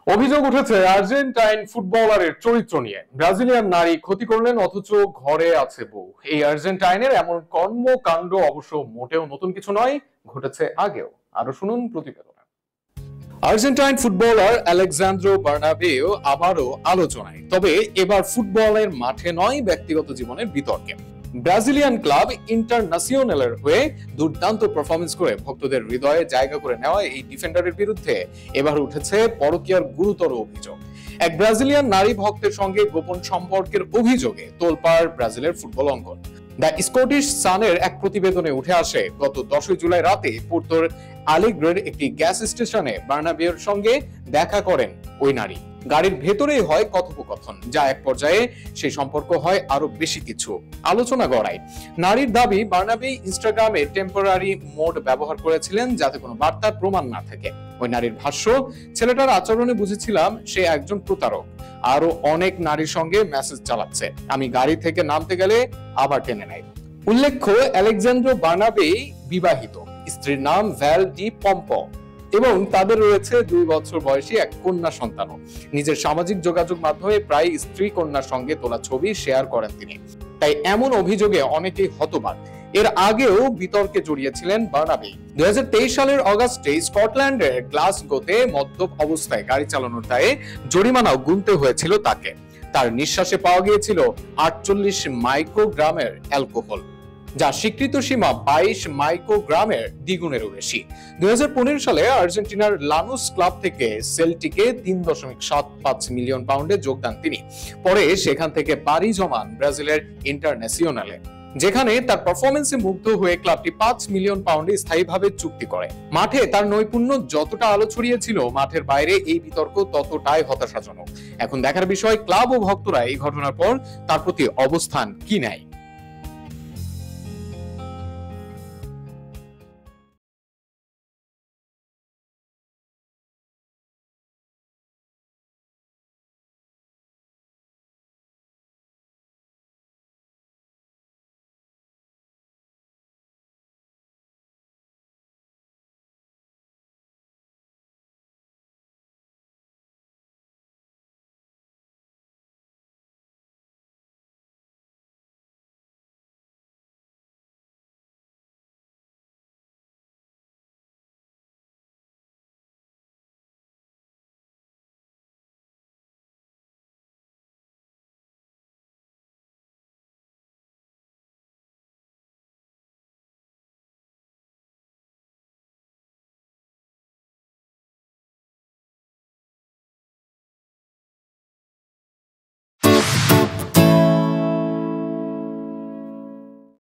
অভিযোগ উঠেছে আর্জেন্টাইন ফুটবলারের চরিত্র নিয়ে। ব্রাজিলিয়ান নারী ক্ষতি করলেন অথচ ঘরে আছে বউ। এই আর্জেন্টাইনের এমন কর্মকাণ্ড অবশ্য মোটেও নতুন কিছু নয়, ঘটেছে আগেও। আরো শুনুন প্রতিবেদনে। আর্জেন্টাইন ফুটবলার আলেক্সান্দ্রো বার্নাবেও আবারও আলোচনায়, তবে এবার ফুটবলের মাঠে নয়, ব্যক্তিগত জীবনের বিতর্কে। ব্রাজিলিয়ান ক্লাব ইন্টারন্যাশনালের হয়ে দুর্দান্ত পারফরমেন্স করে ভক্তদের হৃদয়ে জায়গা করে নেওয়া এই ডিফেন্ডারের বিরুদ্ধে এবার উঠেছে পরকীয়ার গুরুতর অভিযোগ। এক ব্রাজিলিয়ান নারী ভক্তের সঙ্গে গোপন সম্পর্কের অভিযোগে তোলপাড় ব্রাজিলের ফুটবল অঙ্গন। দ্য স্কটিশ সানের এক প্রতিবেদনে উঠে আসে, গত 10 জুলাই রাতে পোর্তোর আলেগ্রের একটি গ্যাস স্টেশনে বার্নাবেওর সঙ্গে দেখা করেন ওই নারী। গাড়ির ভেতরেই হয় কথোপকথন, যা এক পর্যায়ে সেই সম্পর্ক হয় আরো বেশি কিছু। আলোচনা গড়ায়। নারীর দাবি, বার্নাবে ইনস্টাগ্রামে টেম্পোরারি মোড ব্যবহার করেছিলেন যাতে কোনো বার্তার প্রমাণ না থাকে। ওই নারীর ভাষ্য, ছেলেটার আচরণে বুঝেছিলাম সে একজন প্রতারক, আরো অনেক নারীর সঙ্গে মেসেজ চালাচ্ছে। আমি গাড়ি থেকে নামতে গেলে আবার টেনে নেয়। উল্লেখ্য, আলেক্সান্দ্রো বার্নাবে বিবাহিত, স্ত্রীর নাম ভ্যাল ডি পম্পো এবং তাদের রয়েছে 2 বছর বয়সী এক কন্যা সন্তানও। নিজের সামাজিক যোগাযোগ মাধ্যমে প্রায় স্ত্রী কন্যার সঙ্গে তোলা ছবি শেয়ার করেন তিনি। তাই এমন অভিযোগে অনেকেই হতবাক। এর আগেও বিতর্কে জড়িয়েছিলেন বার্নাবে। 2023 সালের অগাস্টে স্কটল্যান্ডের গ্লাসগোতে মদ্যপ অবস্থায় গাড়ি চালানোর দায়ে জরিমানাও গুনতে হয়েছিল তাকে। তার নিঃশ্বাসে পাওয়া গিয়েছিল 48 মাইক্রোগ্রামের অ্যালকোহল, যা স্বীকৃত সীমা 22 মাইক্রোগ্রামের দ্বিগুণেরও বেশি। 2015 সালে আর্জেন্টিনার লানুস ক্লাব থেকে সেল্টিকে 3.75 মিলিয়ন পাউন্ডে যোগদান তিনি। পরে সেখান থেকে পাড়ি জমান ব্রাজিলের ইন্টারন্যাশনালে, যেখানে তার পারফরমেন্সে মুগ্ধ হয়ে ক্লাবটি 5 মিলিয়ন পাউন্ডে স্থায়ীভাবে চুক্তি করে। মাঠে তার নৈপুণ্য যতটা আলো ছড়িয়েছিল, মাঠের বাইরে এই বিতর্ক ততটাই হতাশাজনক। এখন দেখার বিষয়, ক্লাব ও ভক্তরা এই ঘটনার পর তার প্রতি অবস্থান কি নেয়।